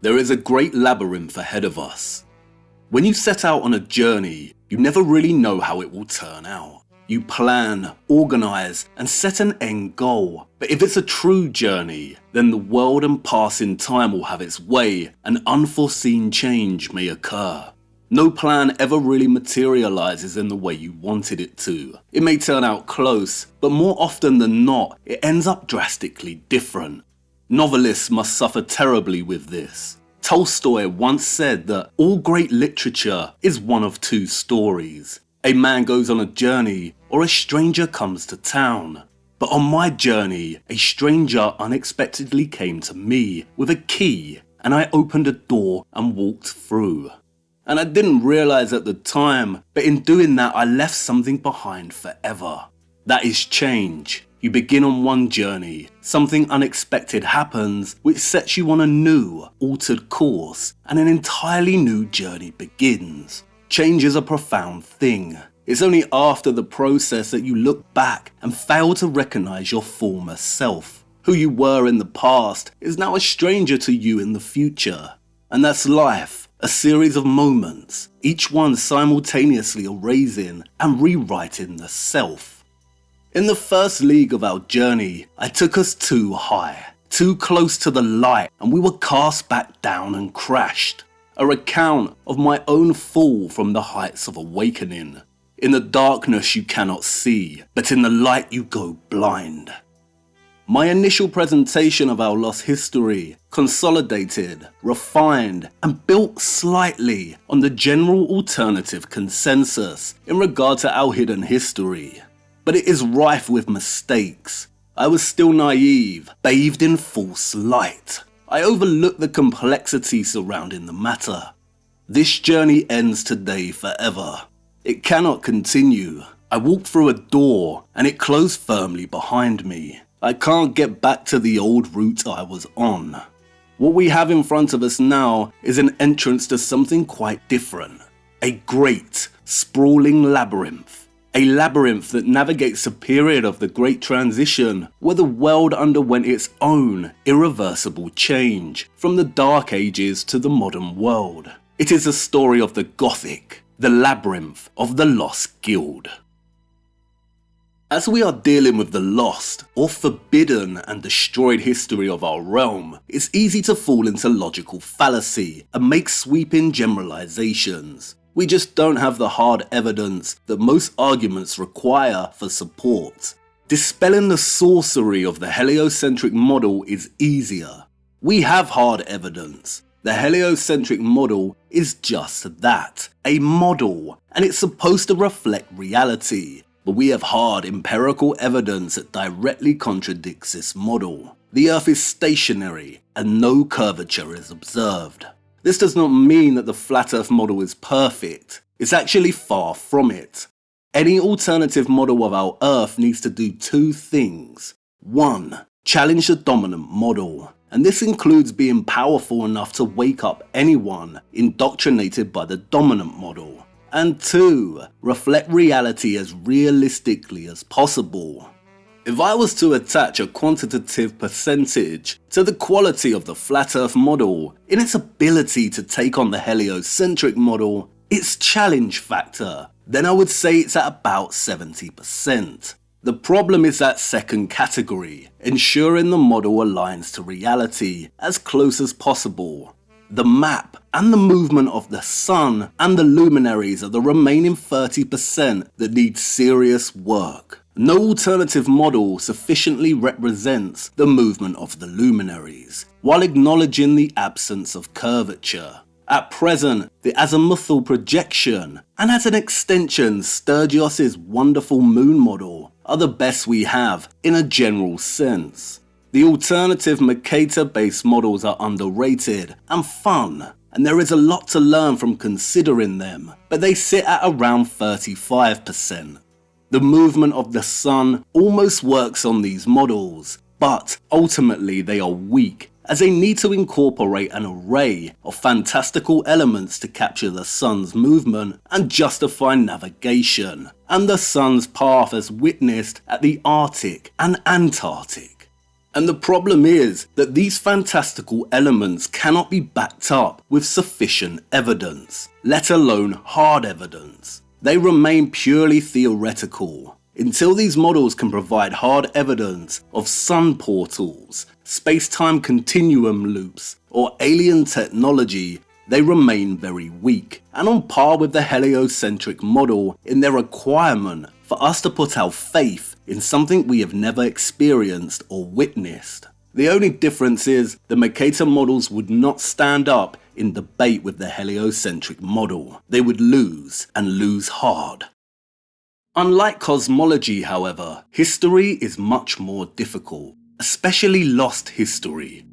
there is a great labyrinth ahead of us. When you set out on a journey, you never really know how it will turn out. You plan, organize, and set an end goal. But if it's a true journey, then the world and passing time will have its way, and unforeseen change may occur. No plan ever really materializes in the way you wanted it to. It may turn out close, but more often than not, it ends up drastically different. Novelists must suffer terribly with this. Tolstoy once said that all great literature is one of two stories. A man goes on a journey, or a stranger comes to town. But on my journey, a stranger unexpectedly came to me with a key, and I opened a door and walked through. And I didn't realize at the time, but in doing that I left something behind forever. That is change. You begin on one journey, something unexpected happens which sets you on a new, altered course, and an entirely new journey begins. Change is a profound thing. It's only after the process that you look back and fail to recognize your former self. Who you were in the past is now a stranger to you in the future. And that's life. A series of moments, each one simultaneously erasing and rewriting the self. In the first league of our journey, I took us too high, too close to the light, and we were cast back down and crashed. A recount of my own fall from the heights of awakening. In the darkness you cannot see, but in the light you go blind. My initial presentation of our lost history consolidated, refined, and built slightly on the general alternative consensus in regard to our hidden history. But it is rife with mistakes. I was still naive, bathed in false light. I overlooked the complexity surrounding the matter. This journey ends today forever. It cannot continue. I walked through a door and it closed firmly behind me. I can't get back to the old route I was on. What we have in front of us now is an entrance to something quite different. A great, sprawling labyrinth. A labyrinth that navigates a period of the Great Transition where the world underwent its own irreversible change from the Dark Ages to the modern world. It is a story of the Gothic, the labyrinth of the Lost Guild. As we are dealing with the lost, or forbidden and destroyed history of our realm, it's easy to fall into logical fallacy and make sweeping generalizations. We just don't have the hard evidence that most arguments require for support. Dispelling the sorcery of the heliocentric model is easier. We have hard evidence. The heliocentric model is just that, a model, and it's supposed to reflect reality. But we have hard empirical evidence that directly contradicts this model. The Earth is stationary and no curvature is observed. This does not mean that the flat Earth model is perfect. It's actually far from it. Any alternative model of our Earth needs to do two things. 1. Challenge the dominant model. And this includes being powerful enough to wake up anyone indoctrinated by the dominant model. And 2. Reflect reality as realistically as possible. If I was to attach a quantitative percentage to the quality of the flat Earth model in its ability to take on the heliocentric model, its challenge factor, then I would say it's at about 70%. The problem is that second category, ensuring the model aligns to reality as close as possible. The map and the movement of the sun and the luminaries are the remaining 30% that need serious work. No alternative model sufficiently represents the movement of the luminaries, while acknowledging the absence of curvature. At present, the azimuthal projection, and as an extension Sturgios's wonderful moon model, are the best we have in a general sense. The alternative Mercator-based models are underrated and fun, and there is a lot to learn from considering them, but they sit at around 35%. The movement of the sun almost works on these models, but ultimately they are weak, as they need to incorporate an array of fantastical elements to capture the sun's movement and justify navigation, and the sun's path as witnessed at the Arctic and Antarctic. And the problem is that these fantastical elements cannot be backed up with sufficient evidence, let alone hard evidence. They remain purely theoretical. Until these models can provide hard evidence of sun portals, space-time continuum loops, or alien technology, they remain very weak and on par with the heliocentric model in their requirement for us to put our faith in something we have never experienced or witnessed. The only difference is the Mercator models would not stand up in debate with the heliocentric model. They would lose, and lose hard. Unlike cosmology, however, history is much more difficult, especially lost history.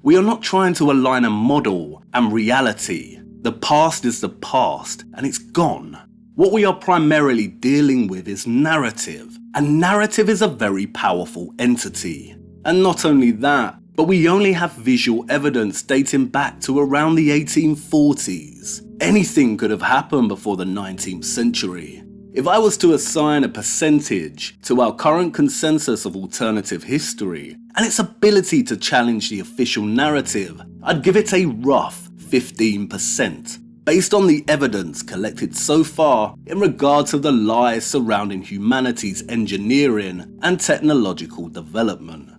We are not trying to align a model and reality. The past is the past, and it's gone. What we are primarily dealing with is narrative, and narrative is a very powerful entity. And not only that, but we only have visual evidence dating back to around the 1840s. Anything could have happened before the 19th century. If I was to assign a percentage to our current consensus of alternative history and its ability to challenge the official narrative, I'd give it a rough 15%, based on the evidence collected so far in regard to the lies surrounding humanity's engineering and technological development.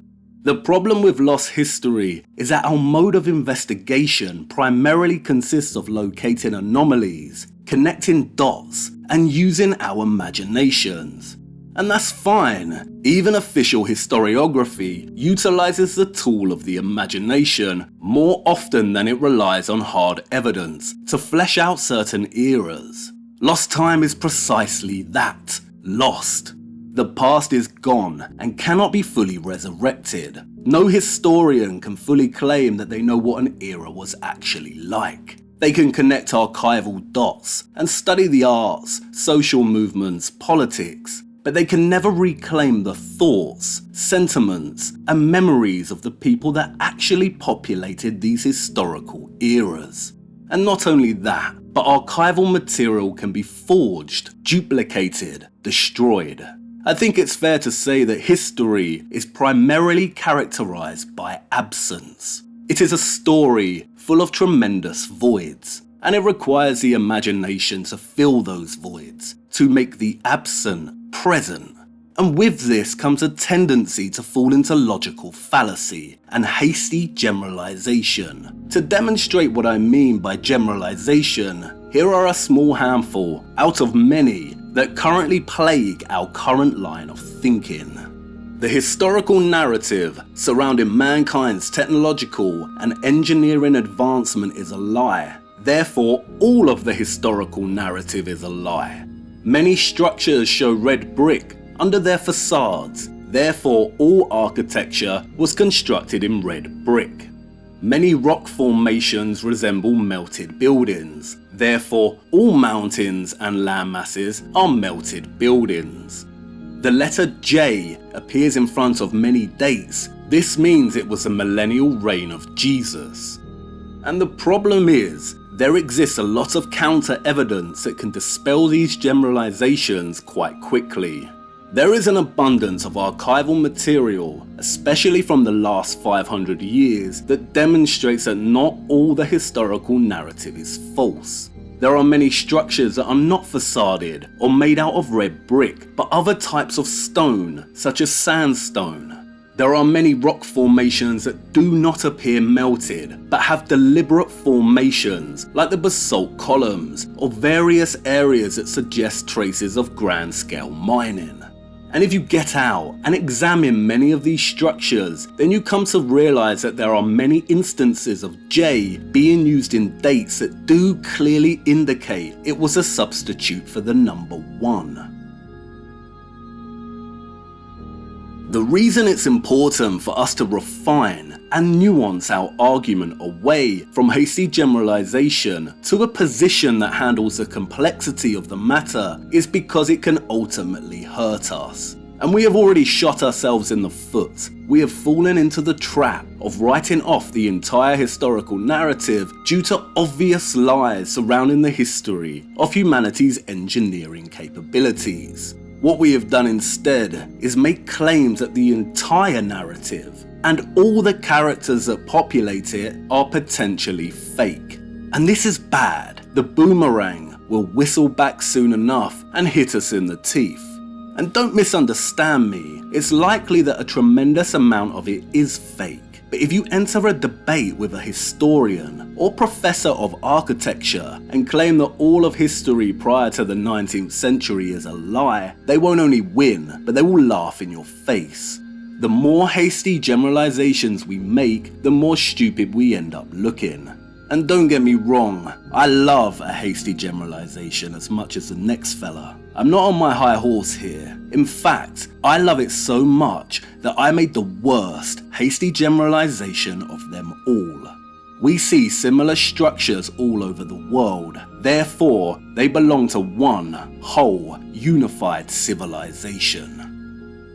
The problem with lost history is that our mode of investigation primarily consists of locating anomalies, connecting dots, and using our imaginations. And that's fine. Even official historiography utilizes the tool of the imagination more often than it relies on hard evidence to flesh out certain eras. Lost time is precisely that, lost. The past is gone and cannot be fully resurrected. No historian can fully claim that they know what an era was actually like. They can connect archival dots and study the arts, social movements, politics, but they can never reclaim the thoughts, sentiments, and memories of the people that actually populated these historical eras. And not only that, but archival material can be forged, duplicated, destroyed. I think it's fair to say that history is primarily characterized by absence. It is a story full of tremendous voids, and it requires the imagination to fill those voids, to make the absent present. And with this comes a tendency to fall into logical fallacy and hasty generalization. To demonstrate what I mean by generalization, here are a small handful out of many that currently plague our current line of thinking. The historical narrative surrounding mankind's technological and engineering advancement is a lie. Therefore, all of the historical narrative is a lie. Many structures show red brick under their facades. Therefore, all architecture was constructed in red brick. Many rock formations resemble melted buildings. Therefore, all mountains and land masses are melted buildings. The letter J appears in front of many dates. This means it was the millennial reign of Jesus. And the problem is, there exists a lot of counter evidence that can dispel these generalizations quite quickly. There is an abundance of archival material, especially from the last 500 years, that demonstrates that not all the historical narrative is false. There are many structures that are not facaded or made out of red brick, but other types of stone, such as sandstone. There are many rock formations that do not appear melted, but have deliberate formations, like the basalt columns, or various areas that suggest traces of grand-scale mining. And if you get out and examine many of these structures, then you come to realize that there are many instances of J being used in dates that do clearly indicate it was a substitute for the number 1. The reason it's important for us to refine and nuance our argument away from hasty generalization to a position that handles the complexity of the matter is because it can ultimately hurt us. And we have already shot ourselves in the foot. We have fallen into the trap of writing off the entire historical narrative due to obvious lies surrounding the history of humanity's engineering capabilities. What we have done instead is make claims that the entire narrative and all the characters that populate it are potentially fake. And this is bad. The boomerang will whistle back soon enough and hit us in the teeth. And don't misunderstand me, it's likely that a tremendous amount of it is fake. But if you enter a debate with a historian or professor of architecture and claim that all of history prior to the 19th century is a lie, they won't only win, but they will laugh in your face. The more hasty generalizations we make, the more stupid we end up looking. And don't get me wrong, I love a hasty generalization as much as the next fella. I'm not on my high horse here. In fact, I love it so much that I made the worst hasty generalization of them all. We see similar structures all over the world. Therefore, they belong to one whole unified civilization.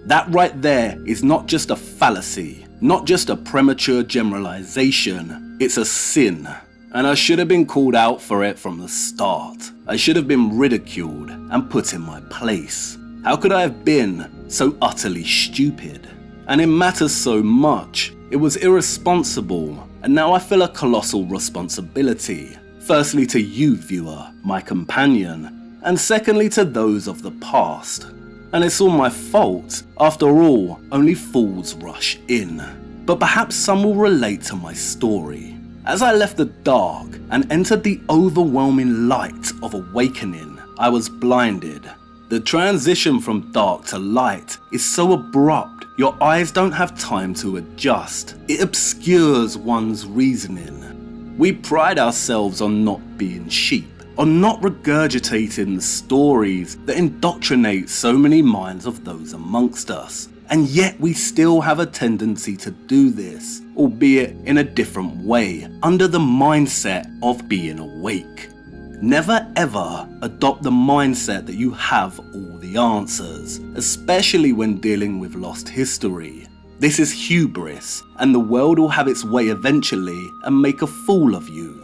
That right there is not just a fallacy, not just a premature generalization, it's a sin. And I should have been called out for it from the start. I should have been ridiculed and put in my place. How could I have been so utterly stupid? And it matters so much. It was irresponsible, and now I feel a colossal responsibility. Firstly to you, viewer, my companion, and secondly to those of the past. And it's all my fault. After all, only fools rush in. But perhaps some will relate to my story. As I left the dark and entered the overwhelming light of awakening, I was blinded. The transition from dark to light is so abrupt, your eyes don't have time to adjust. It obscures one's reasoning. We pride ourselves on not being sheep, on not regurgitating the stories that indoctrinate so many minds of those amongst us. And yet we still have a tendency to do this, albeit in a different way, under the mindset of being awake. Never ever adopt the mindset that you have all the answers, especially when dealing with lost history. This is hubris, and the world will have its way eventually and make a fool of you.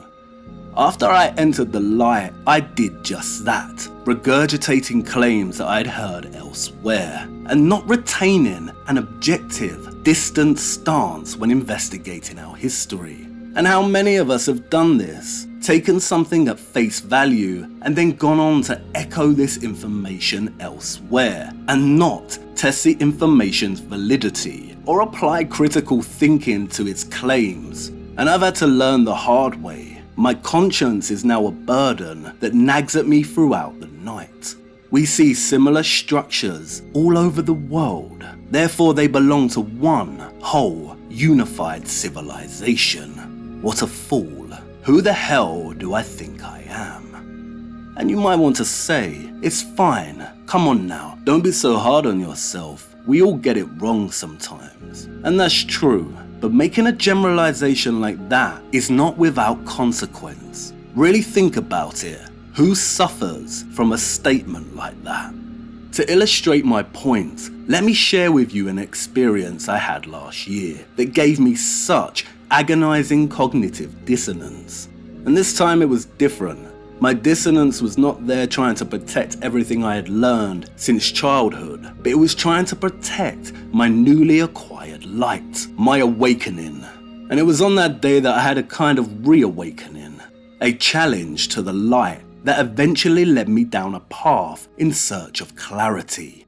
After I entered the light, I did just that, regurgitating claims that I'd heard elsewhere, and not retaining an objective, distant stance when investigating our history. And how many of us have done this? Taken something at face value and then gone on to echo this information elsewhere, and not test the information's validity or apply critical thinking to its claims. And I've had to learn the hard way. My conscience is now a burden that nags at me throughout the night. We see similar structures all over the world. Therefore, they belong to one whole unified civilization. What a fool. Who the hell do I think I am? And you might want to say, it's fine. Come on now, don't be so hard on yourself. We all get it wrong sometimes. And that's true. But making a generalization like that is not without consequence. Really think about it. Who suffers from a statement like that? To illustrate my point, let me share with you an experience I had last year that gave me such agonizing cognitive dissonance. And this time it was different. My dissonance was not there trying to protect everything I had learned since childhood, but it was trying to protect my newly acquired light, my awakening. And it was on that day that I had a kind of reawakening, a challenge to the light that eventually led me down a path in search of clarity.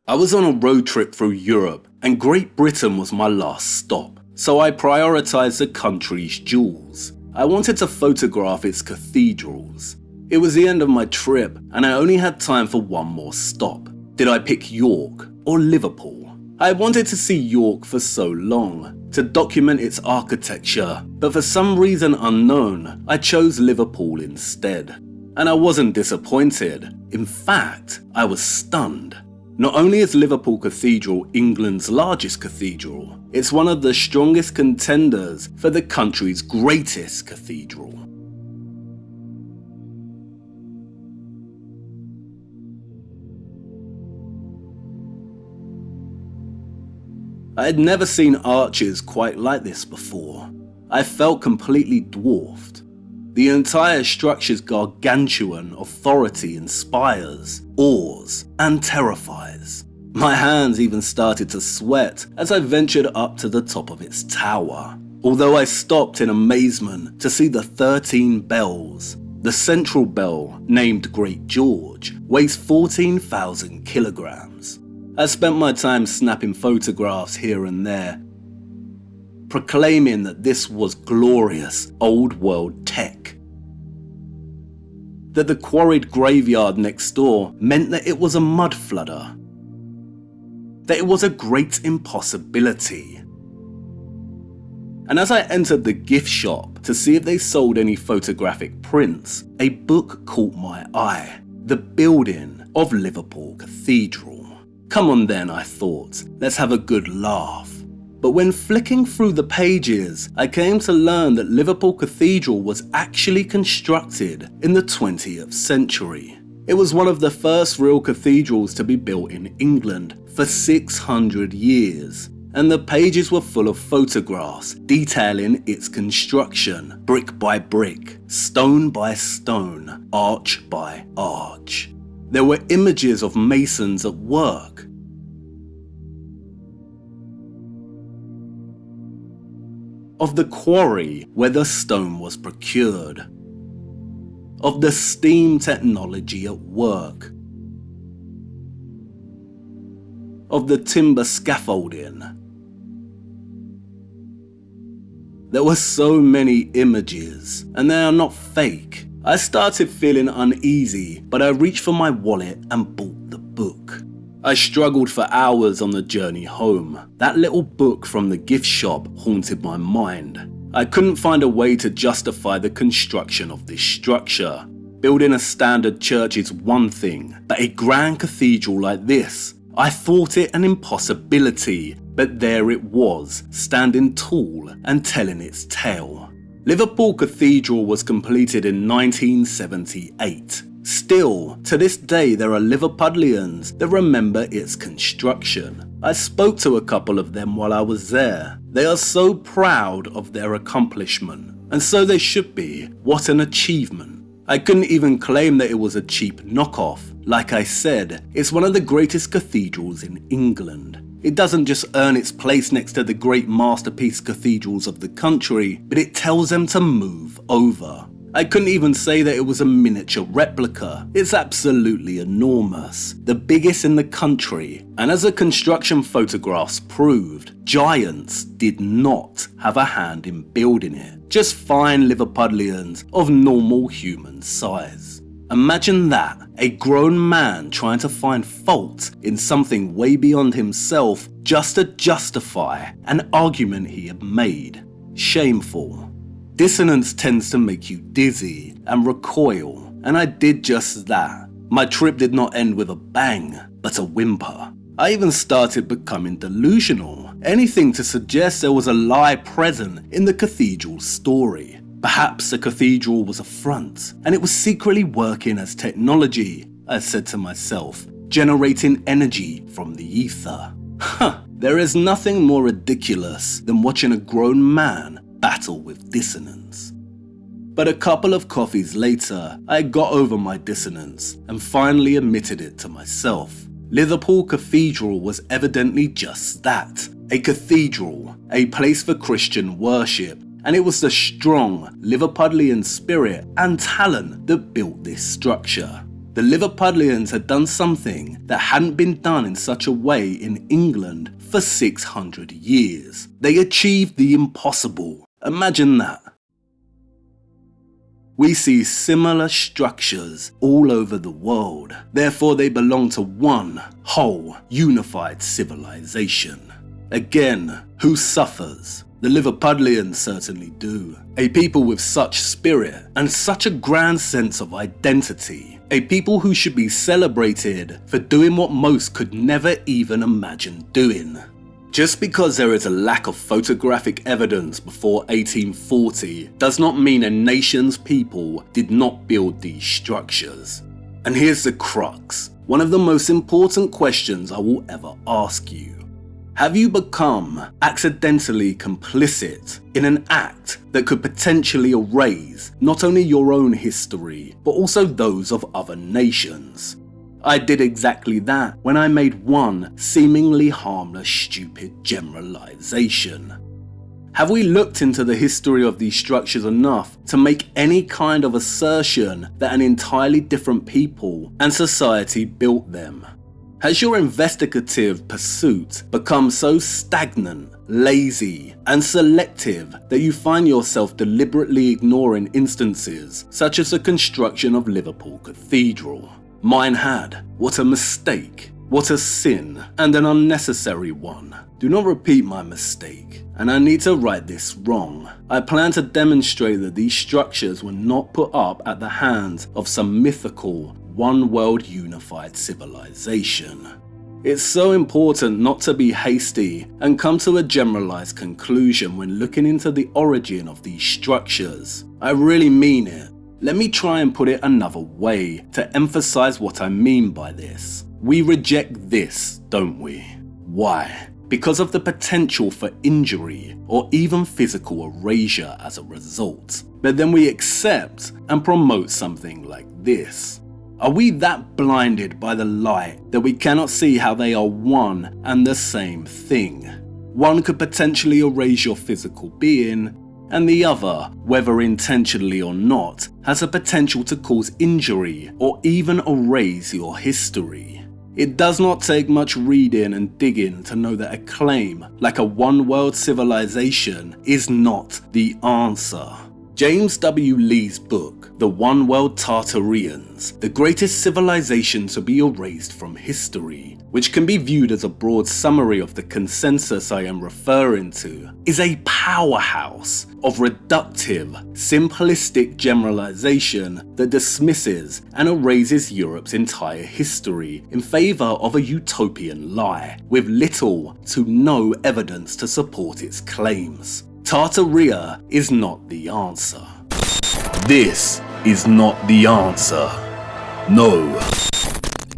I was on a road trip through Europe, and Great Britain was my last stop, so I prioritized the country's jewels. I wanted to photograph its cathedrals. It was the end of my trip, and I only had time for one more stop. Did I pick York or Liverpool? I wanted to see York for so long, to document its architecture, but for some reason unknown, I chose Liverpool instead. And I wasn't disappointed. In fact, I was stunned. Not only is Liverpool Cathedral England's largest cathedral, it's one of the strongest contenders for the country's greatest cathedral. I had never seen arches quite like this before. I felt completely dwarfed. The entire structure's gargantuan authority inspires, awes, and terrifies. My hands even started to sweat as I ventured up to the top of its tower. Although I stopped in amazement to see the 13 bells. The central bell, named Great George, weighs 14,000 kilograms. I spent my time snapping photographs here and there, proclaiming that this was glorious old world tech. That the quarried graveyard next door meant that it was a mud flooder. That it was a great impossibility. And as I entered the gift shop to see if they sold any photographic prints, a book caught my eye. The Building of Liverpool Cathedral. Come on then, I thought, let's have a good laugh. But when flicking through the pages, I came to learn that Liverpool Cathedral was actually constructed in the 20th century. It was one of the first real cathedrals to be built in England for 600 years, and the pages were full of photographs detailing its construction, brick by brick, stone by stone, arch by arch. There were images of masons at work, of the quarry where the stone was procured, of the steam technology at work, of the timber scaffolding. There were so many images, and they are not fake. I started feeling uneasy, but I reached for my wallet and bought the book. I struggled for hours on the journey home. That little book from the gift shop haunted my mind. I couldn't find a way to justify the construction of this structure. Building a standard church is one thing, but a grand cathedral like this, I thought it an impossibility, but there it was, standing tall and telling its tale. Liverpool Cathedral was completed in 1978. Still, to this day there are Liverpudlians that remember its construction. I spoke to a couple of them while I was there. They are so proud of their accomplishment, and so they should be. What an achievement. I couldn't even claim that it was a cheap knockoff. Like I said, it's one of the greatest cathedrals in England. It doesn't just earn its place next to the great masterpiece cathedrals of the country, but it tells them to move over. I couldn't even say that it was a miniature replica. It's absolutely enormous, the biggest in the country, and as the construction photographs proved, giants did not have a hand in building it, just fine Liverpudlians of normal human size. Imagine that, a grown man trying to find fault in something way beyond himself just to justify an argument he had made. Shameful. Dissonance tends to make you dizzy and recoil, and I did just that. My trip did not end with a bang, but a whimper. I even started becoming delusional, anything to suggest there was a lie present in the cathedral's story. Perhaps the cathedral was a front, and it was secretly working as technology, I said to myself, generating energy from the ether. There is nothing more ridiculous than watching a grown man battle with dissonance. But a couple of coffees later, I got over my dissonance and finally admitted it to myself. Liverpool Cathedral was evidently just that, a cathedral, a place for Christian worship, and it was the strong Liverpudlian spirit and talent that built this structure. The Liverpudlians had done something that hadn't been done in such a way in England for 600 years. They achieved the impossible. Imagine that. We see similar structures all over the world. Therefore, they belong to one whole unified civilization. Again, who suffers? The Liverpudlians certainly do. A people with such spirit and such a grand sense of identity. A people who should be celebrated for doing what most could never even imagine doing. Just because there is a lack of photographic evidence before 1840 does not mean a nation's people did not build these structures. And here's the crux, one of the most important questions I will ever ask you. Have you become accidentally complicit in an act that could potentially erase not only your own history, but also those of other nations? I did exactly that when I made one seemingly harmless, stupid generalization. Have we looked into the history of these structures enough to make any kind of assertion that an entirely different people and society built them? Has your investigative pursuit become so stagnant, lazy, and selective that you find yourself deliberately ignoring instances such as the construction of Liverpool Cathedral? Mine had. What a mistake. What a sin, and an unnecessary one. Do not repeat my mistake, and I need to right this wrong. I plan to demonstrate that these structures were not put up at the hands of some mythical, one-world unified civilization. It's so important not to be hasty and come to a generalized conclusion when looking into the origin of these structures. I really mean it. Let me try and put it another way to emphasize what I mean by this. We reject this, don't we? Why? Because of the potential for injury or even physical erasure as a result. But then we accept and promote something like this. Are we that blinded by the light that we cannot see how they are one and the same thing? One could potentially erase your physical being, and the other, whether intentionally or not, has a potential to cause injury or even erase your history. It does not take much reading and digging to know that a claim like a one-world civilization is not the answer. James W. Lee's book, The One World Tartarians, the greatest civilization to be erased from history, which can be viewed as a broad summary of the consensus I am referring to, is a powerhouse of reductive, simplistic generalization that dismisses and erases Europe's entire history in favor of a utopian lie, with little to no evidence to support its claims. Tartaria is not the answer. This is not the answer. No.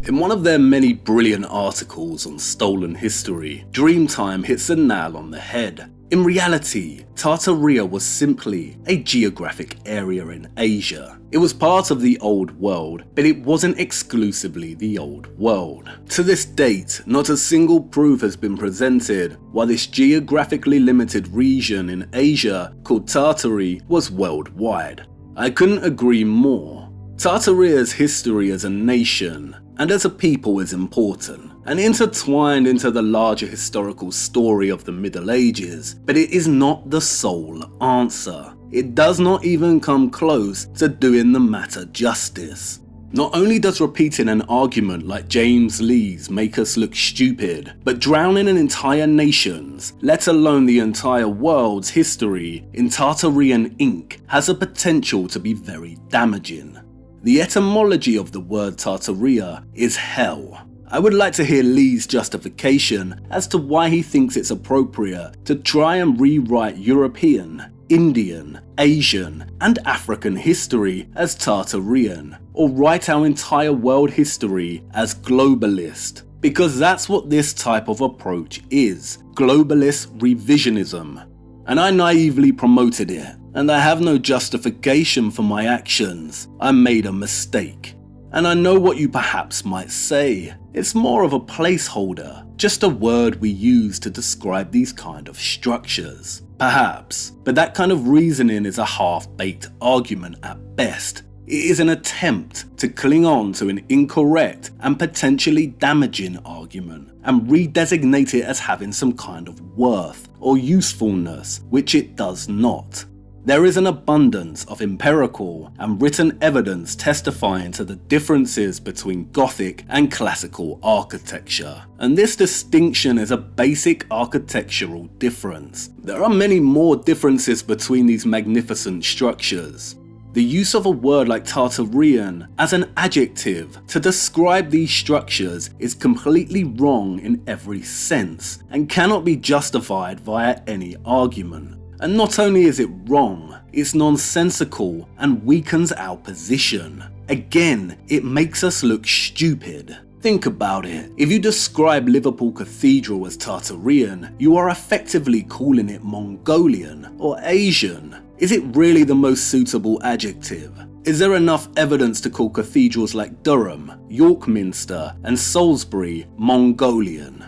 In one of their many brilliant articles on stolen history, Dreamtime hits the nail on the head. In reality, Tartaria was simply a geographic area in Asia. It was part of the Old World, but it wasn't exclusively the Old World. To this date, not a single proof has been presented why this geographically limited region in Asia called Tartary was worldwide. I couldn't agree more. Tartaria's history as a nation and as a people is important and intertwined into the larger historical story of the Middle Ages, but it is not the sole answer. It does not even come close to doing the matter justice. Not only does repeating an argument like James Lee's make us look stupid, but drowning an entire nation's, let alone the entire world's history in Tartarian ink has a potential to be very damaging. The etymology of the word Tartaria is hell. I would like to hear Lee's justification as to why he thinks it's appropriate to try and rewrite European, Indian, Asian, and African history as Tartarian, or write our entire world history as globalist, because that's what this type of approach is, globalist revisionism. And I naively promoted it, and I have no justification for my actions. I made a mistake. And I know what you perhaps might say. It's more of a placeholder, just a word we use to describe these kind of structures. Perhaps, but that kind of reasoning is a half-baked argument at best. It is an attempt to cling on to an incorrect and potentially damaging argument and redesignate it as having some kind of worth or usefulness, which it does not. There is an abundance of empirical and written evidence testifying to the differences between Gothic and classical architecture, and this distinction is a basic architectural difference. There are many more differences between these magnificent structures. The use of a word like Tartarian as an adjective to describe these structures is completely wrong in every sense and cannot be justified via any argument. And not only is it wrong, it's nonsensical and weakens our position. Again, it makes us look stupid. Think about it. If you describe Liverpool Cathedral as Tartarian, you are effectively calling it Mongolian or Asian. Is it really the most suitable adjective? Is there enough evidence to call cathedrals like Durham, York Minster, and Salisbury Mongolian?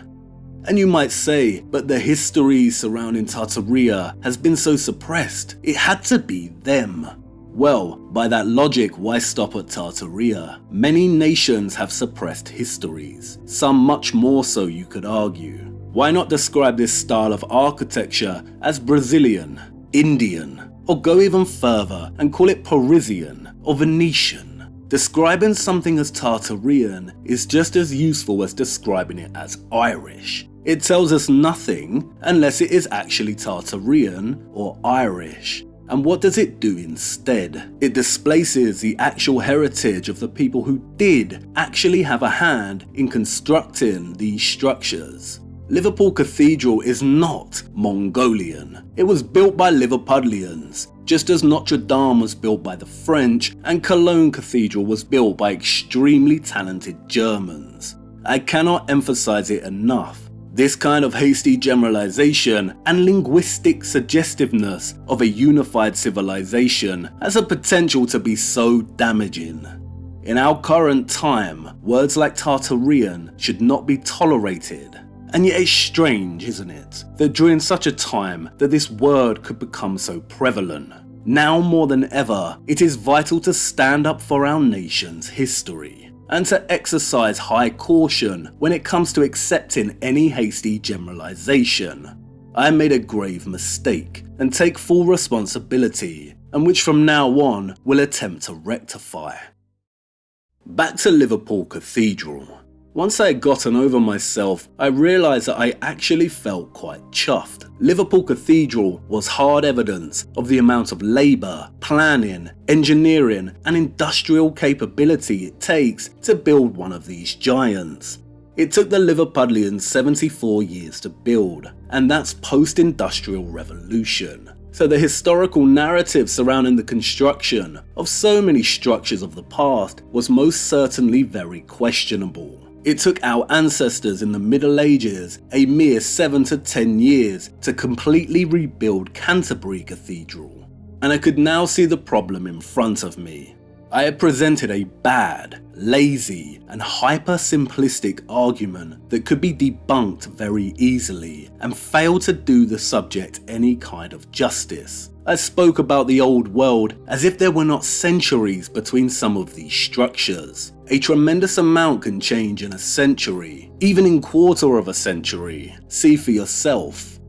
And you might say, but the history surrounding Tartaria has been so suppressed, it had to be them. Well, by that logic, why stop at Tartaria? Many nations have suppressed histories, some much more so, you could argue. Why not describe this style of architecture as Brazilian, Indian, or go even further and call it Parisian or Venetian? Describing something as Tartarian is just as useful as describing it as Irish. It tells us nothing unless it is actually Tartarian or Irish. And what does it do instead? It displaces the actual heritage of the people who did actually have a hand in constructing these structures. Liverpool Cathedral is not Mongolian. It was built by Liverpudlians, just as Notre Dame was built by the French and Cologne Cathedral was built by extremely talented Germans. I cannot emphasize it enough. This kind of hasty generalization and linguistic suggestiveness of a unified civilization has a potential to be so damaging. In our current time, words like Tartarian should not be tolerated. And yet it's strange, isn't it, that during such a time that this word could become so prevalent. Now more than ever, it is vital to stand up for our nation's history and to exercise high caution when it comes to accepting any hasty generalization. I made a grave mistake and take full responsibility, and which from now on will attempt to rectify. Back to Liverpool Cathedral. Once I had gotten over myself, I realised that I actually felt quite chuffed. Liverpool Cathedral was hard evidence of the amount of labour, planning, engineering and industrial capability it takes to build one of these giants. It took the Liverpudlians 74 years to build, and that's post-industrial revolution. So the historical narrative surrounding the construction of so many structures of the past was most certainly very questionable. It took our ancestors in the Middle Ages a mere 7 to 10 years to completely rebuild Canterbury Cathedral, and I could now see the problem in front of me. I had presented a bad, lazy, and hyper-simplistic argument that could be debunked very easily and failed to do the subject any kind of justice. I spoke about the old world as if there were not centuries between some of these structures. A tremendous amount can change in a century, even in quarter of a century. See for yourself.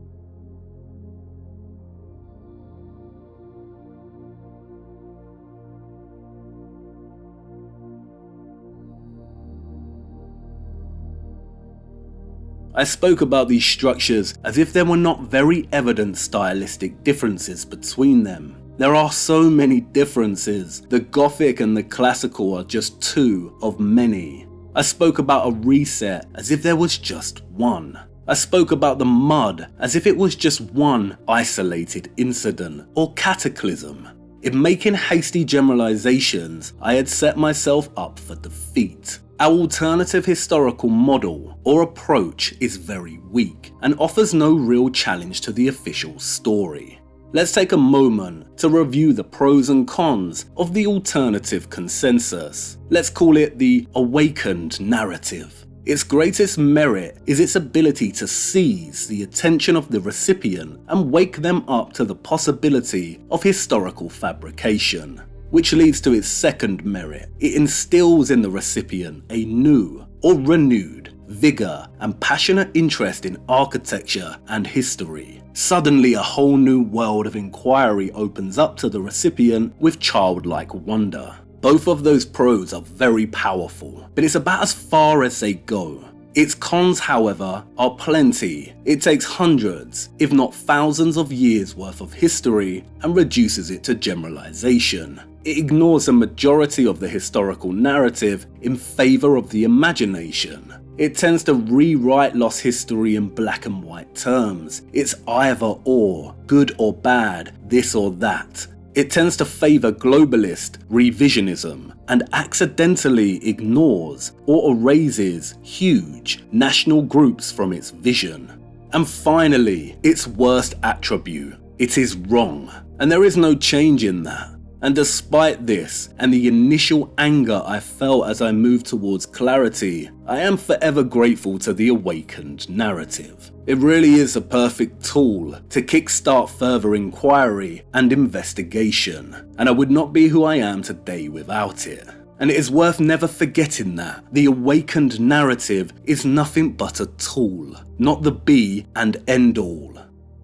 I spoke about these structures as if there were not very evident stylistic differences between them. There are so many differences. The Gothic and the Classical are just two of many. I spoke about a reset as if there was just one. I spoke about the mud as if it was just one isolated incident or cataclysm. In making hasty generalizations, I had set myself up for defeat. Our alternative historical model or approach is very weak and offers no real challenge to the official story. Let's take a moment to review the pros and cons of the alternative consensus. Let's call it the awakened narrative. Its greatest merit is its ability to seize the attention of the recipient and wake them up to the possibility of historical fabrication. Which leads to its second merit. It instills in the recipient a new or renewed vigour and passionate interest in architecture and history. Suddenly a whole new world of inquiry opens up to the recipient with childlike wonder. Both of those pros are very powerful, but it's about as far as they go. Its cons, however, are plenty. It takes hundreds, if not thousands of years worth of history and reduces it to generalization. It ignores a majority of the historical narrative in favour of the imagination. It tends to rewrite lost history in black and white terms. It's either or, good or bad, this or that. It tends to favour globalist revisionism and accidentally ignores or erases huge national groups from its vision. And finally, its worst attribute. It is wrong. And there is no change in that. And despite this, and the initial anger I felt as I moved towards clarity, I am forever grateful to the awakened narrative. It really is a perfect tool to kickstart further inquiry and investigation, and I would not be who I am today without it. And it is worth never forgetting that the awakened narrative is nothing but a tool, not the be and end all.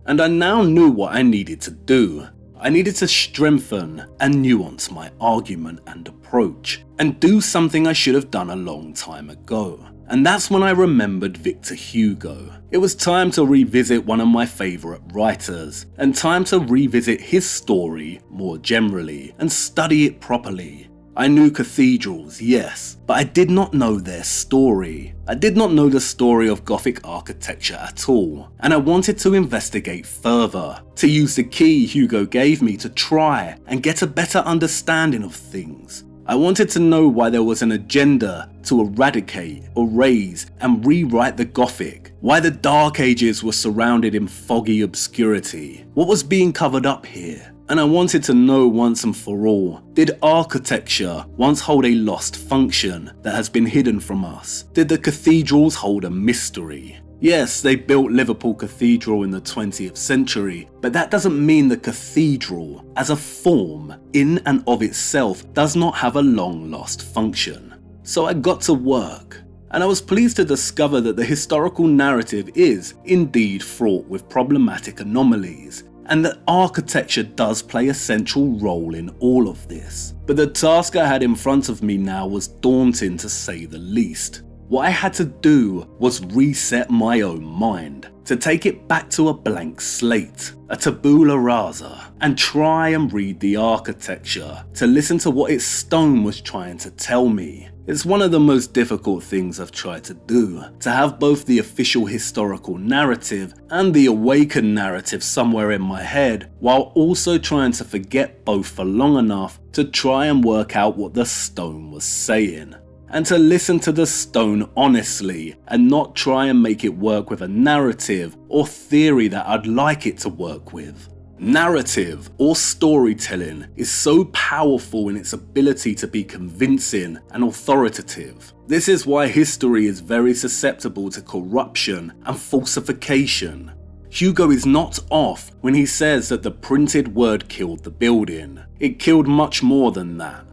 And I now knew what I needed to do. I needed to strengthen and nuance my argument and approach, and do something I should have done a long time ago. And that's when I remembered Victor Hugo. It was time to revisit one of my favourite writers, and time to revisit his story more generally, and study it properly. I knew cathedrals, yes, but I did not know their story. I did not know the story of Gothic architecture at all, and I wanted to investigate further, to use the key Hugo gave me to try and get a better understanding of things. I wanted to know why there was an agenda to eradicate, erase, and rewrite the Gothic, why the Dark Ages were surrounded in foggy obscurity, what was being covered up here. And I wanted to know once and for all, did architecture once hold a lost function that has been hidden from us? Did the cathedrals hold a mystery? Yes, they built Liverpool Cathedral in the 20th century, but that doesn't mean the cathedral, as a form, in and of itself, does not have a long lost function. So I got to work. And I was pleased to discover that the historical narrative is, indeed, fraught with problematic anomalies, and that architecture does play a central role in all of this. But the task I had in front of me now was daunting, to say the least. What I had to do was reset my own mind, to take it back to a blank slate, a tabula rasa, and try and read the architecture, to listen to what its stone was trying to tell me. It's one of the most difficult things I've tried to do, to have both the official historical narrative and the awakened narrative somewhere in my head, while also trying to forget both for long enough to try and work out what the stone was saying. And to listen to the stone honestly, and not try and make it work with a narrative or theory that I'd like it to work with. Narrative or storytelling is so powerful in its ability to be convincing and authoritative. This is why history is very susceptible to corruption and falsification. Hugo is not off when he says that the printed word killed the building. It killed much more than that.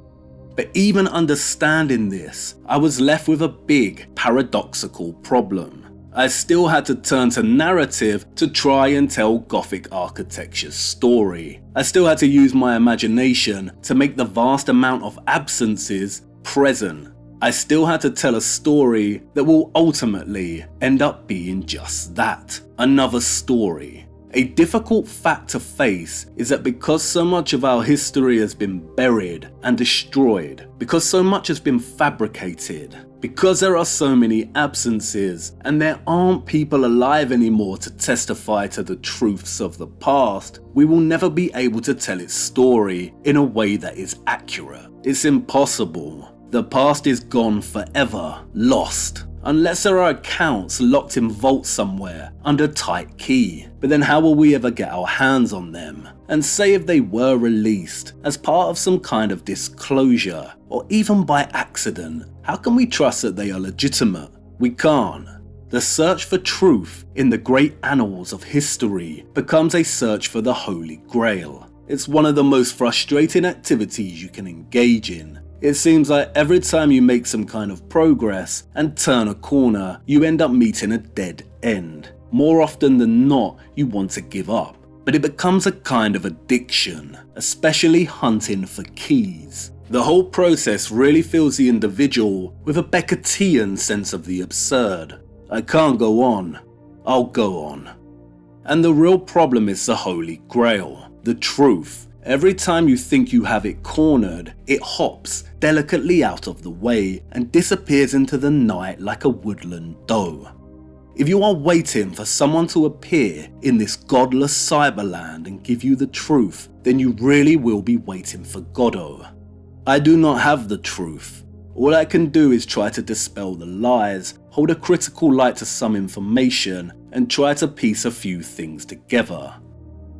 But even understanding this, I was left with a big paradoxical problem. I still had to turn to narrative to try and tell Gothic architecture's story. I still had to use my imagination to make the vast amount of absences present. I still had to tell a story that will ultimately end up being just that, another story. A difficult fact to face is that because so much of our history has been buried and destroyed, because so much has been fabricated, because there are so many absences and there aren't people alive anymore to testify to the truths of the past, we will never be able to tell its story in a way that is accurate. It's impossible. The past is gone forever, lost. Unless there are accounts locked in vaults somewhere under tight key. But then how will we ever get our hands on them? And say if they were released as part of some kind of disclosure, or even by accident, how can we trust that they are legitimate? We can't. The search for truth in the great annals of history becomes a search for the Holy Grail. It's one of the most frustrating activities you can engage in. It seems like every time you make some kind of progress and turn a corner, you end up meeting a dead end. More often than not, you want to give up. But it becomes a kind of addiction, especially hunting for keys. The whole process really fills the individual with a Beckettian sense of the absurd. I can't go on. I'll go on. And the real problem is the Holy Grail, the truth. Every time you think you have it cornered, it hops delicately out of the way and disappears into the night like a woodland doe. If you are waiting for someone to appear in this godless cyberland and give you the truth, then you really will be waiting for Godot. I do not have the truth. All I can do is try to dispel the lies, hold a critical light to some information, and try to piece a few things together.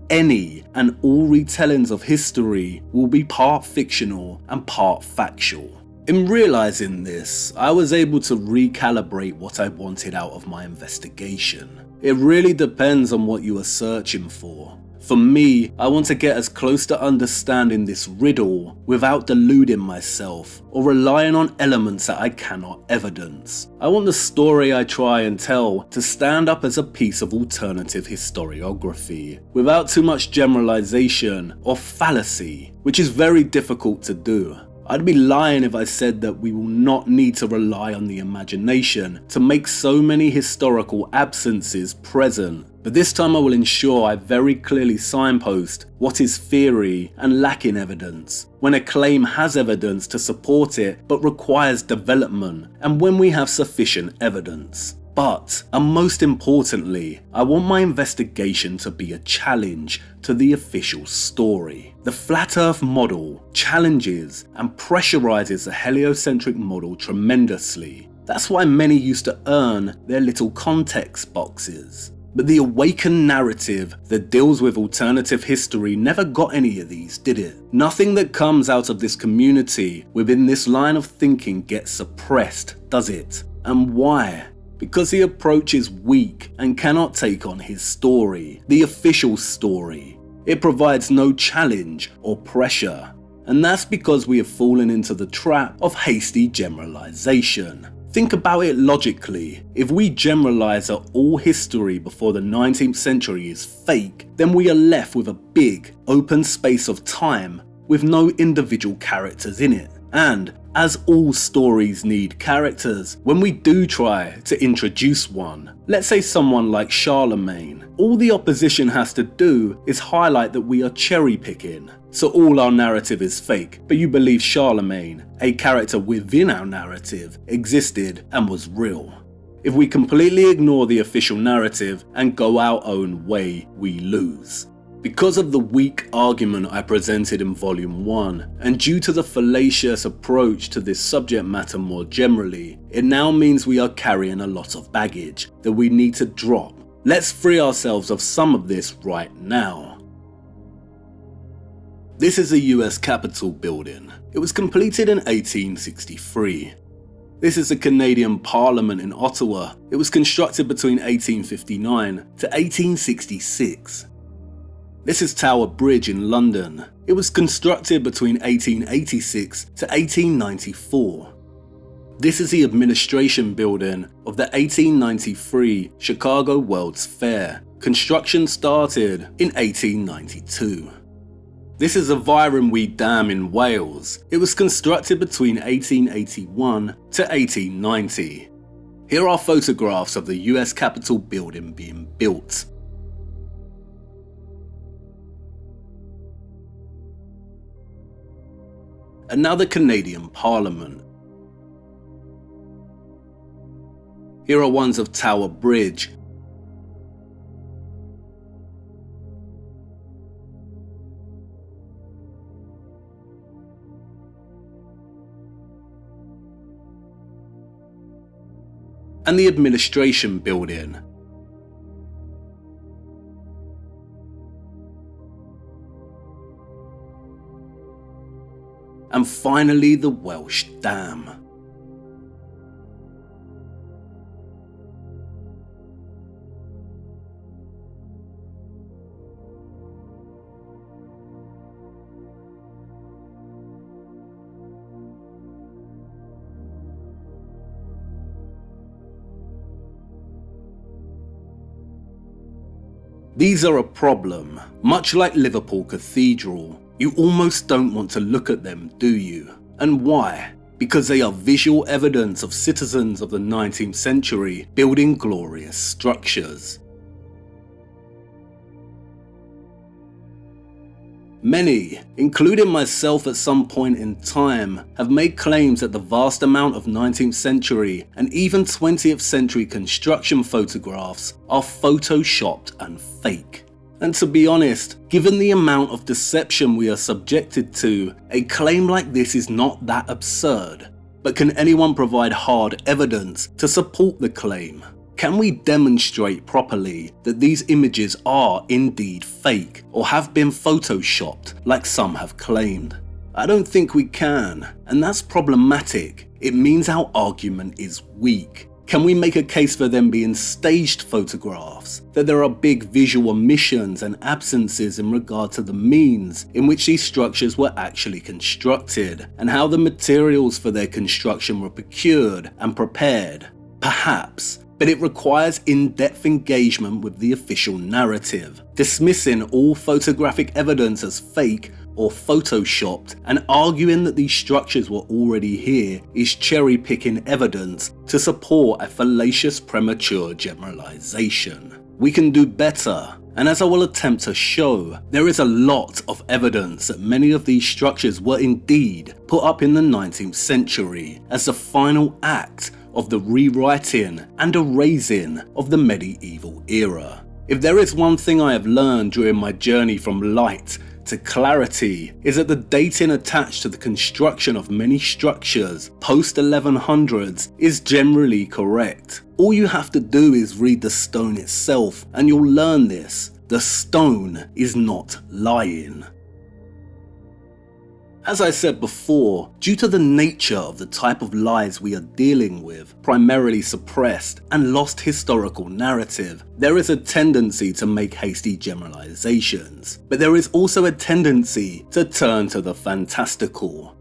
any and all retellings of history will be part fictional and part factual. In realizing this, I was able to recalibrate what I wanted out of my investigation. It really depends on what you are searching for. For me, I want to get as close to understanding this riddle without deluding myself or relying on elements that I cannot evidence. I want the story I try and tell to stand up as a piece of alternative historiography, without too much generalization or fallacy, which is very difficult to do. I'd be lying if I said that we will not need to rely on the imagination to make so many historical absences present, but this time I will ensure I very clearly signpost what is theory and lacking evidence, when a claim has evidence to support it but requires development, and when we have sufficient evidence. But, and most importantly, I want my investigation to be a challenge to the official story. The Flat Earth model challenges and pressurizes the heliocentric model tremendously. That's why many used to earn their little context boxes. But the awakened narrative that deals with alternative history never got any of these, did it? Nothing that comes out of this community within this line of thinking gets suppressed, does it? And why? Because the approach is weak and cannot take on his story, the official story. It provides no challenge or pressure. And that's because we have fallen into the trap of hasty generalization. Think about it logically. If we generalize that all history before the 19th century is fake, then we are left with a big, open space of time with no individual characters in it. And as all stories need characters, when we do try to introduce one, let's say someone like Charlemagne, all the opposition has to do is highlight that we are cherry picking. So all our narrative is fake, but you believe Charlemagne, a character within our narrative, existed and was real. If we completely ignore the official narrative and go our own way, we lose. Because of the weak argument I presented in Volume 1, and due to the fallacious approach to this subject matter more generally, it now means we are carrying a lot of baggage that we need to drop. Let's free ourselves of some of this right now. This is the US Capitol building. It was completed in 1863. This is the Canadian Parliament in Ottawa. It was constructed between 1859 to 1866. This is Tower Bridge in London. It was constructed between 1886 to 1894. This is the administration building of the 1893 Chicago World's Fair. Construction started in 1892. This is the Virumwee Dam in Wales. It was constructed between 1881 to 1890. Here are photographs of the US Capitol building being built. And now the Canadian Parliament. Here are ones of Tower Bridge. And the administration building. And finally the Welsh Dam. These are a problem. Much like Liverpool Cathedral, you almost don't want to look at them, do you? And why? Because they are visual evidence of citizens of the 19th century building glorious structures. Many, including myself at some point in time, have made claims that the vast amount of 19th century and even 20th century construction photographs are photoshopped and fake. And to be honest, given the amount of deception we are subjected to, a claim like this is not that absurd. But can anyone provide hard evidence to support the claim? Can we demonstrate properly that these images are indeed fake or have been photoshopped like some have claimed? I don't think we can, and that's problematic. It means our argument is weak. Can we make a case for them being staged photographs, that there are big visual omissions and absences in regard to the means in which these structures were actually constructed, and how the materials for their construction were procured and prepared? Perhaps, but it requires in-depth engagement with the official narrative. Dismissing all photographic evidence as fake or photoshopped and arguing that these structures were already here is cherry-picking evidence to support a fallacious premature generalization. We can do better, and as I will attempt to show, there is a lot of evidence that many of these structures were indeed put up in the 19th century as the final act of the rewriting and erasing of the medieval era. If there is one thing I have learned during my journey from light to clarity, is that the dating attached to the construction of many structures post 1100s is generally correct. All you have to do is read the stone itself and you'll learn this. The stone is not lying. As I said before, due to the nature of the type of lies we are dealing with, primarily suppressed and lost historical narrative, there is a tendency to make hasty generalizations, but there is also a tendency to turn to the fantastical.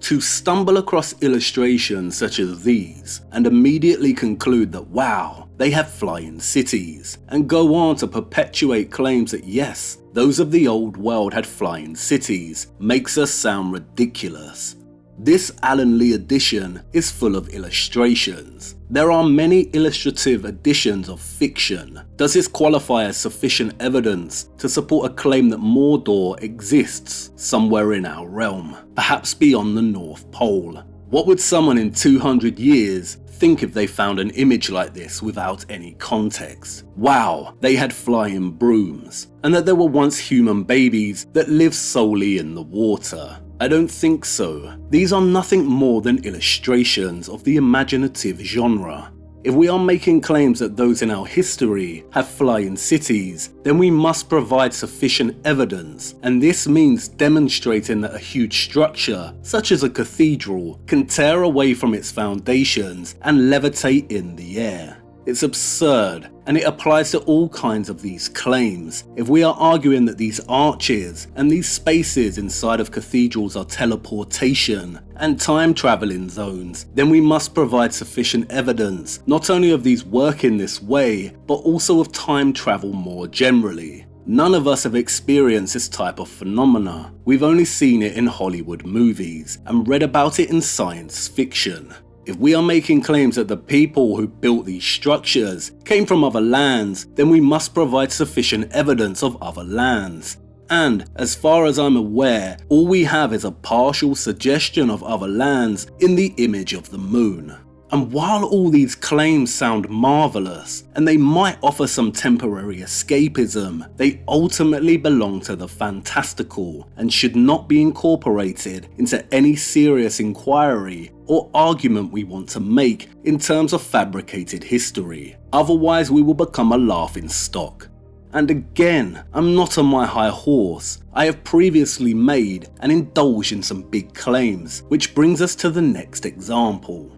To stumble across illustrations such as these and immediately conclude that wow, they have flying cities, and go on to perpetuate claims that yes, those of the old world had flying cities, makes us sound ridiculous. This Alan Lee edition is full of illustrations. There are many illustrative editions of fiction. Does this qualify as sufficient evidence to support a claim that Mordor exists somewhere in our realm, perhaps beyond the North Pole? What would someone in 200 years think if they found an image like this without any context? Wow, they had flying brooms, and that there were once human babies that lived solely in the water. I don't think so. These are nothing more than illustrations of the imaginative genre. If we are making claims that those in our history have flying cities, then we must provide sufficient evidence, and this means demonstrating that a huge structure, such as a cathedral, can tear away from its foundations and levitate in the air. It's absurd, and it applies to all kinds of these claims. If we are arguing that these arches and these spaces inside of cathedrals are teleportation and time traveling zones, then we must provide sufficient evidence not only of these work in this way, but also of time travel more generally. None of us have experienced this type of phenomena. We've only seen it in Hollywood movies and read about it in science fiction. If we are making claims that the people who built these structures came from other lands, then we must provide sufficient evidence of other lands. And, as far as I'm aware, all we have is a partial suggestion of other lands in the image of the moon. And while all these claims sound marvelous, and they might offer some temporary escapism, they ultimately belong to the fantastical and should not be incorporated into any serious inquiry or argument we want to make in terms of fabricated history. Otherwise, we will become a laughing stock. And again, I'm not on my high horse. I have previously made and indulged in some big claims, which brings us to the next example.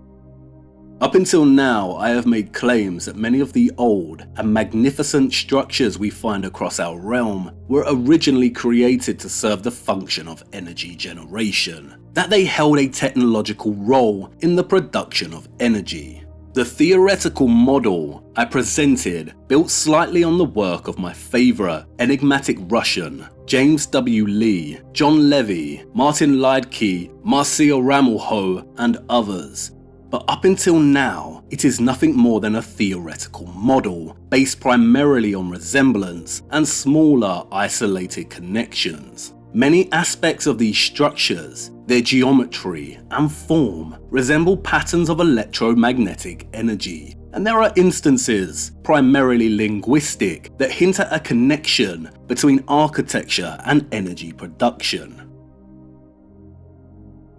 Up until now, I have made claims that many of the old and magnificent structures we find across our realm were originally created to serve the function of energy generation, that they held a technological role in the production of energy. The theoretical model I presented built slightly on the work of my favourite enigmatic Russian, James W. Lee, John Levy, Martin Liedtke, Marcio Ramelho, and others. But up until now, it is nothing more than a theoretical model, based primarily on resemblance and smaller isolated connections. Many aspects of these structures, their geometry and form, resemble patterns of electromagnetic energy, and there are instances, primarily linguistic, that hint at a connection between architecture and energy production.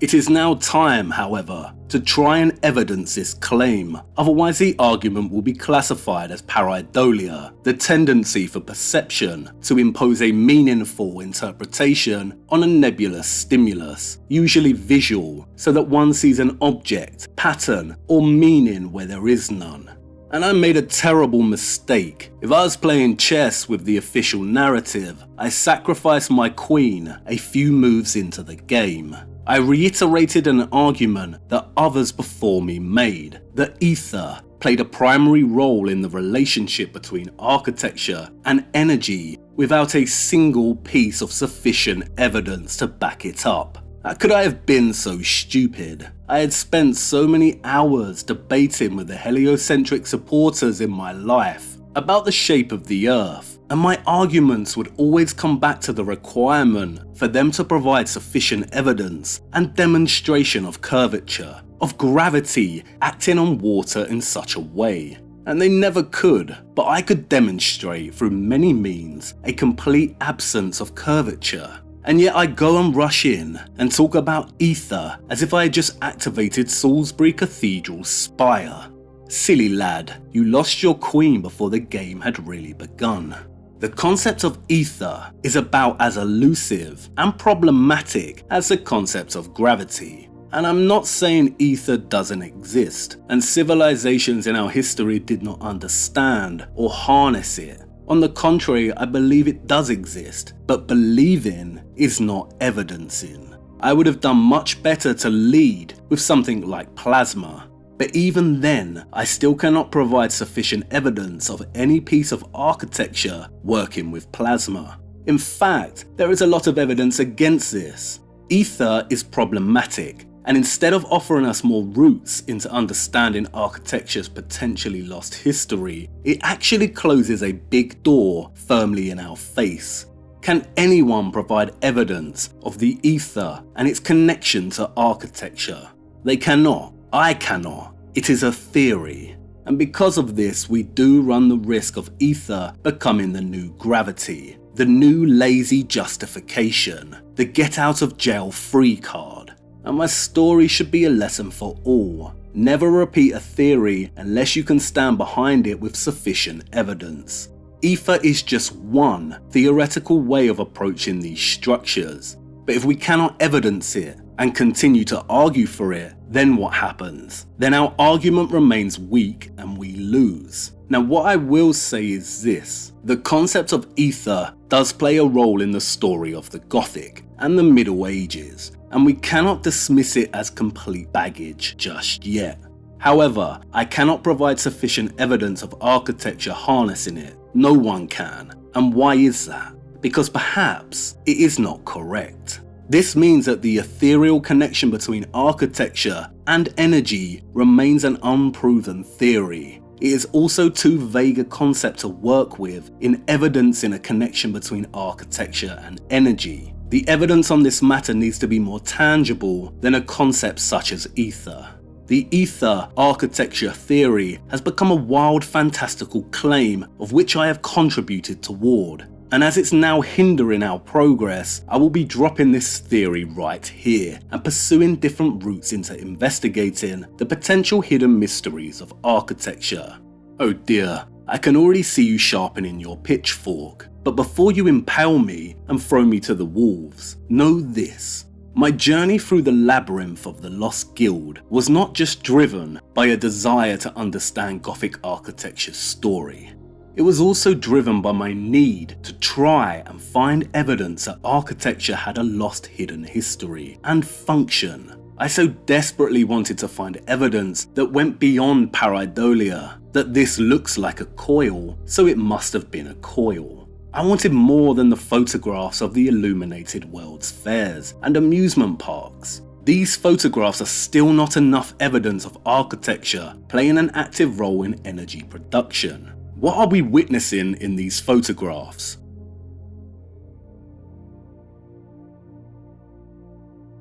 It is now time, however, to try and evidence this claim, otherwise the argument will be classified as pareidolia, the tendency for perception to impose a meaningful interpretation on a nebulous stimulus, usually visual, so that one sees an object, pattern, or meaning where there is none. And I made a terrible mistake. If I was playing chess with the official narrative, I sacrificed my queen a few moves into the game. I reiterated an argument that others before me made, that ether played a primary role in the relationship between architecture and energy without a single piece of sufficient evidence to back it up. How could I have been so stupid? I had spent so many hours debating with the heliocentric supporters in my life about the shape of the Earth, and my arguments would always come back to the requirement for them to provide sufficient evidence and demonstration of curvature, of gravity acting on water in such a way. And they never could, but I could demonstrate through many means a complete absence of curvature. And yet I go and rush in and talk about ether as if I had just activated Salisbury Cathedral's spire. Silly lad, you lost your queen before the game had really begun. The concept of ether is about as elusive and problematic as the concept of gravity. And I'm not saying ether doesn't exist, and civilizations in our history did not understand or harness it. On the contrary, I believe it does exist, but believing is not evidencing. I would have done much better to lead with something like plasma, but even then, I still cannot provide sufficient evidence of any piece of architecture working with plasma. In fact, there is a lot of evidence against this. Ether is problematic, and instead of offering us more routes into understanding architecture's potentially lost history, it actually closes a big door firmly in our face. Can anyone provide evidence of the ether and its connection to architecture? They cannot. I cannot. It is a theory. And because of this, we do run the risk of ether becoming the new gravity, the new lazy justification, the get out of jail free card. And my story should be a lesson for all. Never repeat a theory unless you can stand behind it with sufficient evidence. Ether is just one theoretical way of approaching these structures. But if we cannot evidence it and continue to argue for it, then what happens? Then our argument remains weak and we lose. Now what I will say is this: the concept of ether does play a role in the story of the Gothic and the Middle Ages, and we cannot dismiss it as complete baggage just yet. However, I cannot provide sufficient evidence of architecture harnessing it. No one can. And why is that? Because perhaps it is not correct. This means that the ethereal connection between architecture and energy remains an unproven theory. It is also too vague a concept to work with in evidencing a connection between architecture and energy. The evidence on this matter needs to be more tangible than a concept such as ether. The ether architecture theory has become a wild fantastical claim of which I have contributed toward. And as it's now hindering our progress, I will be dropping this theory right here and pursuing different routes into investigating the potential hidden mysteries of architecture. Oh dear, I can already see you sharpening your pitchfork, but before you impale me and throw me to the wolves, know this. My journey through the labyrinth of the Lost Guild was not just driven by a desire to understand Gothic architecture's story. It was also driven by my need to try and find evidence that architecture had a lost hidden history and function. I so desperately wanted to find evidence that went beyond pareidolia, that this looks like a coil, so it must have been a coil. I wanted more than the photographs of the illuminated world's fairs and amusement parks. These photographs are still not enough evidence of architecture playing an active role in energy production. What are we witnessing in these photographs?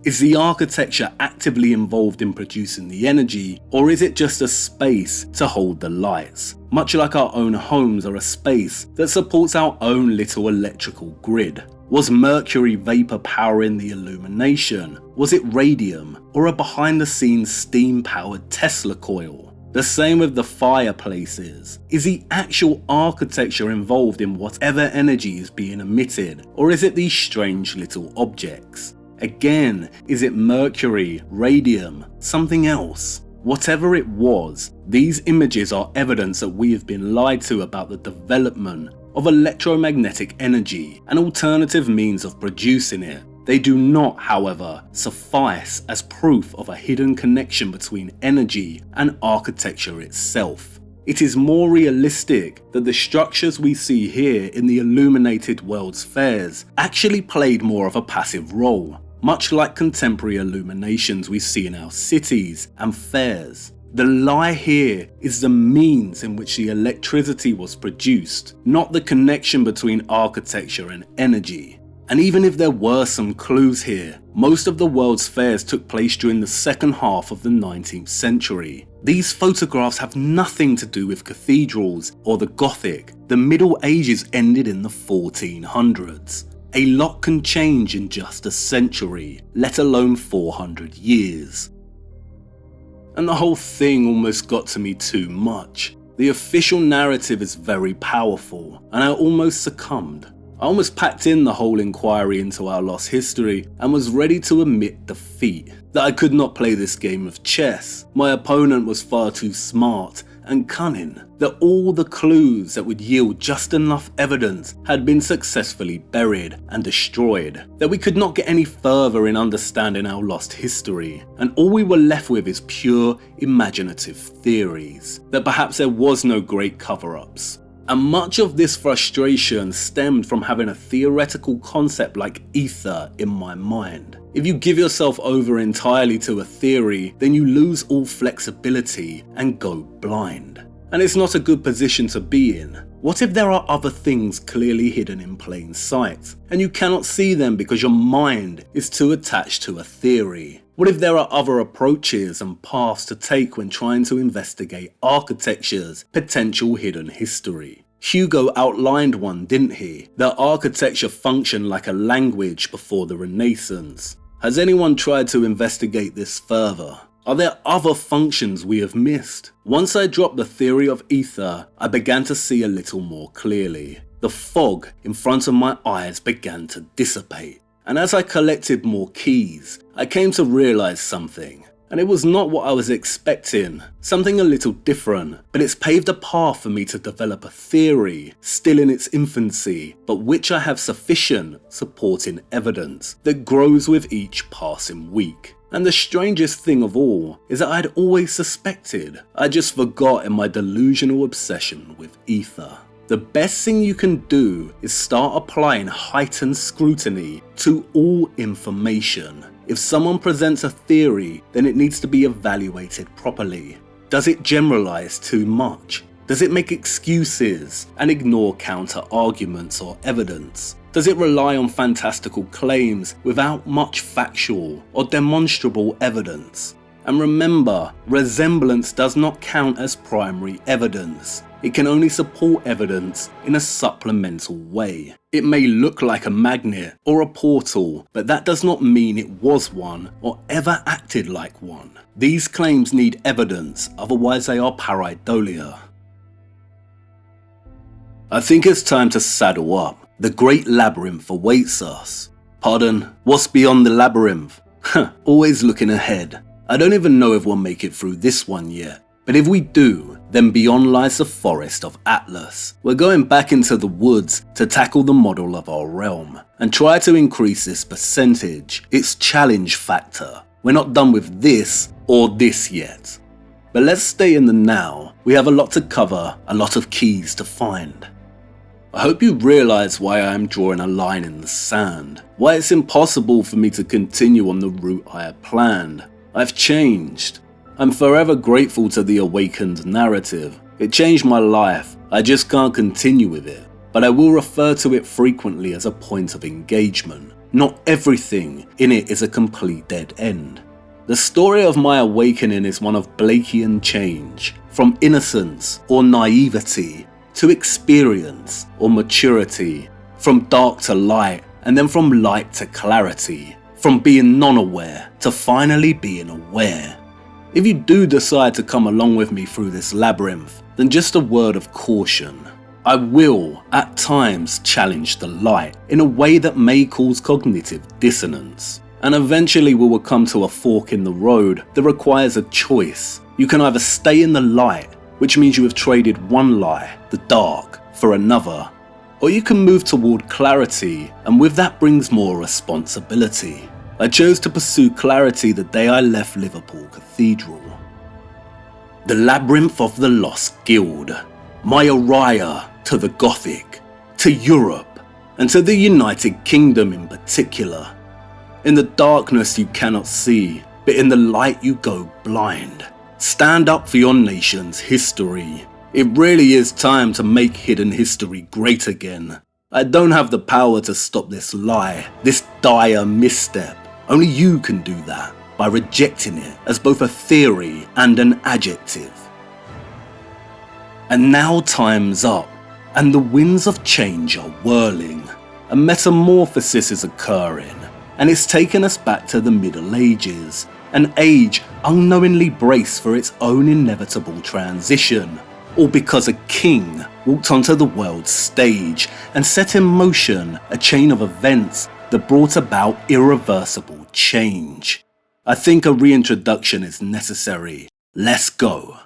Is the architecture actively involved in producing the energy, or is it just a space to hold the lights? Much like our own homes are a space that supports our own little electrical grid. Was mercury vapor powering the illumination? Was it radium, or a behind-the-scenes steam-powered Tesla coil? The same with the fireplaces. Is the actual architecture involved in whatever energy is being emitted, or is it these strange little objects? Again, is it mercury, radium, something else? Whatever it was, these images are evidence that we have been lied to about the development of electromagnetic energy and alternative means of producing it. They do not, however, suffice as proof of a hidden connection between energy and architecture itself. It is more realistic that the structures we see here in the illuminated World's Fairs actually played more of a passive role, much like contemporary illuminations we see in our cities and fairs. The lie here is the means in which the electricity was produced, not the connection between architecture and energy. And even if there were some clues here, most of the World's Fairs took place during the second half of the 19th century. These photographs have nothing to do with cathedrals or the Gothic. The Middle Ages ended in the 1400s. A lot can change in just a century, let alone 400 years. And the whole thing almost got to me too much. The official narrative is very powerful, and I almost succumbed. I almost packed in the whole inquiry into our lost history and was ready to admit defeat, that I could not play this game of chess. My opponent was far too smart and cunning, that all the clues that would yield just enough evidence had been successfully buried and destroyed, that we could not get any further in understanding our lost history, and all we were left with is pure imaginative theories, that perhaps there was no great cover-ups. And much of this frustration stemmed from having a theoretical concept like ether in my mind. If you give yourself over entirely to a theory, then you lose all flexibility and go blind. And it's not a good position to be in. What if there are other things clearly hidden in plain sight, and you cannot see them because your mind is too attached to a theory? What if there are other approaches and paths to take when trying to investigate architecture's potential hidden history? Hugo outlined one, didn't he? That architecture functioned like a language before the Renaissance. Has anyone tried to investigate this further? Are there other functions we have missed? Once I dropped the theory of ether, I began to see a little more clearly. The fog in front of my eyes began to dissipate. And as I collected more keys, I came to realize something. And it was not what I was expecting, something a little different, but it's paved a path for me to develop a theory, still in its infancy, but which I have sufficient supporting evidence that grows with each passing week. And the strangest thing of all is that I'd always suspected, I just forgot in my delusional obsession with ether. The best thing you can do is start applying heightened scrutiny to all information. If someone presents a theory, then it needs to be evaluated properly. Does it generalize too much? Does it make excuses and ignore counter-arguments or evidence? Does it rely on fantastical claims without much factual or demonstrable evidence? And remember, resemblance does not count as primary evidence. It can only support evidence in a supplemental way. It may look like a magnet or a portal, but that does not mean it was one or ever acted like one. These claims need evidence, otherwise they are pareidolia. I think it's time to saddle up. The great labyrinth awaits us. Pardon, what's beyond the labyrinth? Always looking ahead. I don't even know if we'll make it through this one yet. But if we do, then beyond lies the forest of Atlas. We're going back into the woods to tackle the model of our realm and try to increase this percentage, its challenge factor. We're not done with this or this yet. But let's stay in the now. We have a lot to cover, a lot of keys to find. I hope you realize why I am drawing a line in the sand, why it's impossible for me to continue on the route I had planned. I've changed. I'm forever grateful to the awakened narrative. It changed my life. I just can't continue with it. But I will refer to it frequently as a point of engagement. Not everything in it is a complete dead end. The story of my awakening is one of Blakean change, from innocence or naivety to experience or maturity, from dark to light and then from light to clarity, from being non-aware to finally being aware. If you do decide to come along with me through this labyrinth, then just a word of caution. I will, at times, challenge the light in a way that may cause cognitive dissonance, and eventually we will come to a fork in the road that requires a choice. You can either stay in the light, which means you have traded one lie, the dark, for another, or you can move toward clarity, and with that brings more responsibility. I chose to pursue clarity the day I left Liverpool Cathedral. The Labyrinth of the Lost Guild, my Uriah to the Gothic, to Europe, and to the United Kingdom in particular. In the darkness you cannot see, but in the light you go blind. Stand up for your nation's history. It really is time to make hidden history great again. I don't have the power to stop this lie, this dire misstep. Only you can do that, by rejecting it as both a theory and an adjective. And now time's up, and the winds of change are whirling. A metamorphosis is occurring, and it's taken us back to the Middle Ages, an age unknowingly braced for its own inevitable transition, all because a king walked onto the world's stage and set in motion a chain of events that brought about irreversible change. I think a reintroduction is necessary. Let's go.